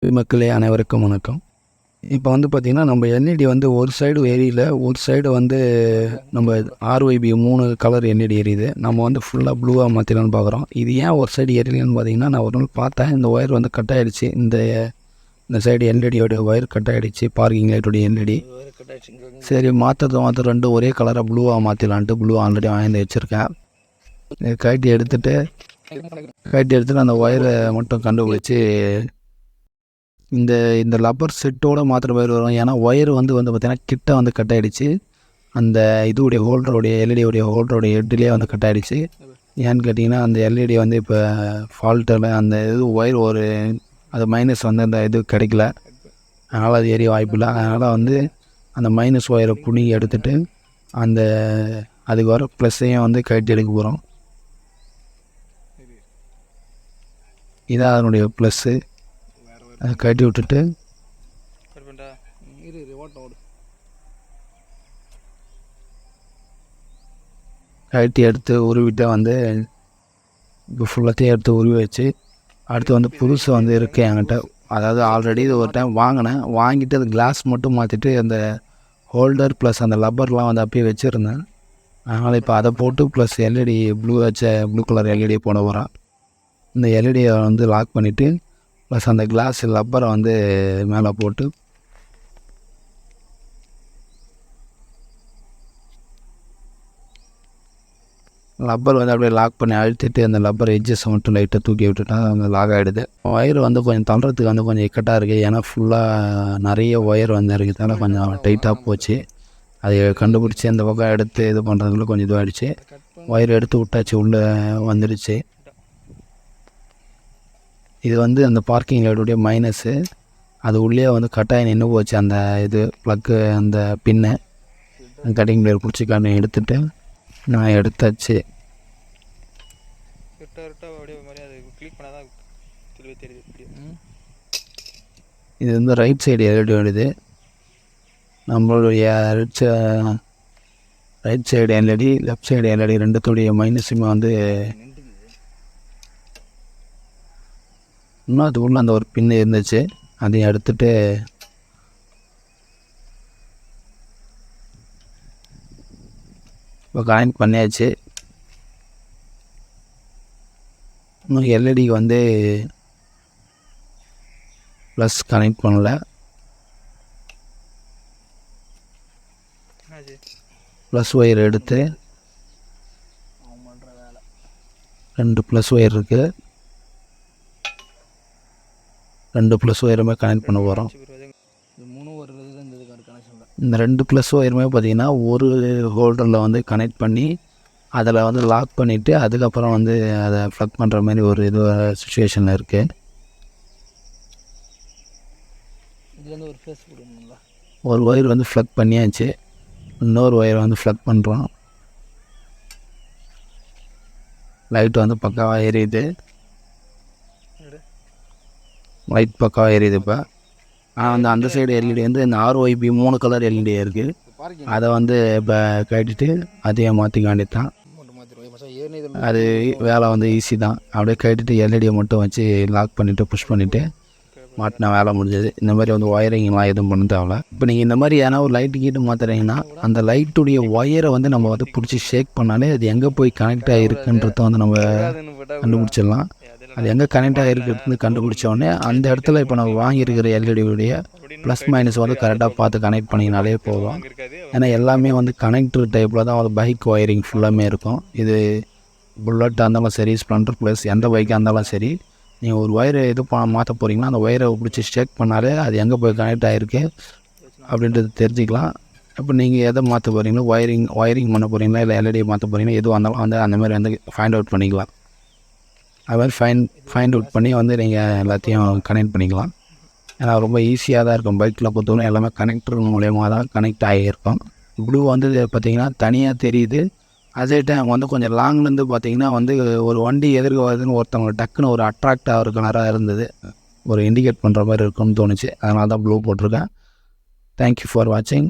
மக்களே அனைவருக்கும் வணக்கம். இப்போ வந்து பார்த்திங்கன்னா நம்ம எல்இடி வந்து ஒரு சைடு எரியல, ஒரு சைடு வந்து நம்ம ஆர்ஒய்பி 3 கலர் எல்இடி எரியுது. நம்ம வந்து ஃபுல்லாக ப்ளூவாக மாற்றிடலான்னு பார்க்குறோம். இது ஏன் ஒரு சைடு எரியலன்னு பார்த்தீங்கன்னா, நான் ஒரு நாள் பார்த்தேன், இந்த ஒயர் வந்து கட் ஆகிடுச்சு. இந்த சைடு எல்இடியோடைய ஒயர் கட் ஆகிடுச்சு, பார்க்கிங் லைட்டுடைய எல்இடி. சரி மாற்ற ரெண்டும் ஒரே கலராக ப்ளூவாக மாற்றிடலான்ட்டு ப்ளூ ஆல்ரெடி வாங்கி வச்சுருக்கேன். கழட்டி எடுத்துகிட்டு அந்த ஒயரை மட்டும் கண்டுபிடிச்சி இந்த லப்பர் செட்டோடு மாத்திர மாதிரி வரும். ஏன்னா ஒயர் வந்து பார்த்திங்கன்னா கிட்ட வந்து கட் ஆகிடுச்சு. அந்த இதுவுடைய ஹோல்டருடைய எல்இடியோடைய ஹோல்டருடைய ஹெட்லேயே வந்து கட் ஆகிடுச்சு. ஏன்னு கேட்டிங்கன்னா அந்த எல்இடி வந்து இப்போ ஃபால்ட்டில் அந்த இது ஒயர் அது மைனஸ் வந்து அந்த இது கிடைக்கல, அதனால் அது எரிய வாய்ப்பு இல்லை. அதனால் வந்து அந்த மைனஸ் ஒயரை புனிங்கி எடுத்துகிட்டு அதுக்கு வர ப்ளஸ்ஸையும் வந்து கழட்டி எடுக்க போகிறோம். இதான் அதனுடைய ப்ளஸ்ஸு. அதை கட்டி விட்டுட்டு கட்டி எடுத்து உருவிட்டு வந்து இப்போ ஃபுல்லாத்தையும் எடுத்து உருவி வச்சு அடுத்து வந்து புதுசு வந்து இருக்குது என்கிட்ட. அதாவது ஆல்ரெடி இது ஒரு டைம் வாங்கிட்டு அது கிளாஸ் மட்டும் மாற்றிட்டு அந்த ஹோல்டர் ப்ளஸ் அந்த லப்பர்லாம் வந்து அப்படியே வச்சுருந்தேன். அதனால் இப்போ அதை போட்டு plus LED blue colour LED போட போகிறேன். இந்த எல்இடியை வந்து லாக் பண்ணிவிட்டு ப்ளஸ் அந்த கிளாஸ் லப்பரை வந்து மேலே போட்டு லப்பர் வந்து அப்படியே லாக் பண்ணி அழுத்திட்டு அந்த லப்பர் எட்ஜஸை மட்டும் லைட்டாக தூக்கி விட்டுட்டா அந்த லாக் ஆகிடுது. ஒயர் வந்து கொஞ்சம் தள்ளுறதுக்கு வந்து கொஞ்சம் இக்கட்டாக இருக்குது. ஏன்னா ஃபுல்லாக நிறைய ஒயர் வந்து இருக்கிறதால கொஞ்சம் டைட்டாக போச்சு. அதை கண்டுபிடிச்சி அந்த பக்கம் எடுத்து இது பண்ணுறதுக்குள்ள கொஞ்சம் இதுவாகிடுச்சு. ஒயர் எடுத்து விட்டாச்சு, உள்ளே வந்துடுச்சு. இது வந்து அந்த பார்க்கிங் லைட்டுடைய மைனஸு. அது உள்ளே வந்து கட்டாயி நின்று போச்சு. அந்த இது ப்ளக்கு அந்த பின்னை கட்டிங் பிளேயர் பிடிச்சிக்கான்னு எடுத்துகிட்டு நான் எடுத்தாச்சு. இது வந்து ரைட் சைடு எல்இடி வேண்டியது. நம்மளுடைய right side LED left side LED ரெண்டுத்துடைய மைனஸுமே வந்து இன்னும் அது உள்ள அந்த ஒரு பின்னு இருந்துச்சு. அதையும் எடுத்துகிட்டு இப்போ கனெக்ட் பண்ணியாச்சு. இன்னும் எல்இடிக்கு வந்து ப்ளஸ் கனெக்ட் பண்ணல. ப்ளஸ் ஒயர் எடுத்து 2 ப்ளஸ் ஒயர் இருக்குது, 2 ப்ளஸ் ஒயருமே கனெக்ட் பண்ண போகிறோம். இந்த 2 ப்ளஸ் ஒயருமே பார்த்திங்கன்னா ஒரு ஹோல்டரில் வந்து கனெக்ட் பண்ணி அதில் வந்து லாக் பண்ணிவிட்டு அதுக்கப்புறம் வந்து அதை ப்ளக் பண்ணுற மாதிரி ஒரு சுச்சுவேஷனில் இருக்குது. ஒரு ஒயர் வந்து ப்ளக் பண்ணியாச்சு, இன்னொரு ஒயர் வந்து ப்ளக் பண்ணுறோம். லைட் வந்து பக்காவாக எரியுது, லைட் பக்காவாக எரியுது. இப்போ வந்து அந்த சைடு எல்இடி வந்து இந்த ஆர்ஒய்பி 3 கலர் எல்இடி இருக்குது. அதை வந்து இப்போ கட்டிட்டு அதையும் மாற்றி காண்டித்தான். அது வேலை வந்து ஈஸி தான். அப்படியே கட்டிட்டு எல்இடியை மட்டும் வச்சு லாக் பண்ணிவிட்டு புஷ் பண்ணிவிட்டு மாட்டினா வேலை முடிஞ்சது. இந்த மாதிரி வந்து ஒயரிங்லாம் எதுவும் பண்ண தேவையில்ல. இப்போ நீங்கள் இந்த மாதிரி ஏன்னா ஒரு லைட்டு கீட்டு மாற்றுறீங்கன்னா அந்த லைட்டுடைய ஒயரை வந்து நம்ம வந்து பிடிச்சி ஷேக் பண்ணாலே அது எங்கே போய் கனெக்ட் ஆகிருக்குன்றத வந்து நம்ம கண்டுபிடிச்சிடலாம். அது எங்கே கனெக்ட் ஆகிருக்கிறது கண்டுபிடிச்சோடனே அந்த இடத்துல இப்போ நம்ம வாங்கியிருக்கிற எல்இடியுடைய ப்ளஸ் மைனஸ் வந்து கரெக்டாக பார்த்து கனெக்ட் பண்ணிங்கனாலே போதும். ஏன்னா எல்லாமே வந்து கனெக்டர் டைப்பில் தான் வந்து பைக் ஒயரிங் ஃபுல்லாமே இருக்கும். இது புல்லட்டாக இருந்தாலும் சரி, ஸ்ப்ளெண்டர் ப்ளஸ் எந்த பைக்காக இருந்தாலும் சரி, நீங்கள் ஒரு ஒயரை மாற்ற போகிறீங்கன்னா அந்த ஒயரை பிடிச்சி ஷேக் பண்ணாலே அது எங்கே போய் கனெக்ட் ஆகிருக்கு அப்படின்றது தெரிஞ்சுக்கலாம். இப்போ நீங்கள் எதை மாற்ற போகிறீங்களோ ஒயரிங் பண்ண போகிறீங்களா இல்லை எல்இடி மாற்ற போகிறீங்களா எதுவும் இருந்தாலும் வந்து அந்த மாதிரி வந்து ஃபைண்ட் அவுட் பண்ணிக்கலாம். அது மாதிரி ஃபைண்ட் அவுட் பண்ணி வந்து நீங்கள் எல்லாத்தையும் கனெக்ட் பண்ணிக்கலாம். ஏன்னா ரொம்ப ஈஸியாக தான் இருக்கும். பைக்கில் பொறுத்தவரை எல்லாமே கனெக்டர் மூலயமா தான் கனெக்ட் ஆகியிருக்கும். ப்ளூ வந்து பார்த்திங்கன்னா தனியாக தெரியுது. அதே டைம் வந்து கொஞ்சம் லாங்லேருந்து பார்த்திங்கன்னா வந்து ஒரு வண்டி எதிர்க்க வருதுன்னு ஒருத்தவங்க டக்குன்னு ஒரு அட்ராக்ட் ஆகிற கலராக இருந்தது, ஒரு இண்டிகேட் பண்ணுற மாதிரி இருக்குன்னு தோணுச்சு. அதனால தான் ப்ளூ போட்டிருக்கேன். தேங்க்யூ ஃபார் வாட்சிங்.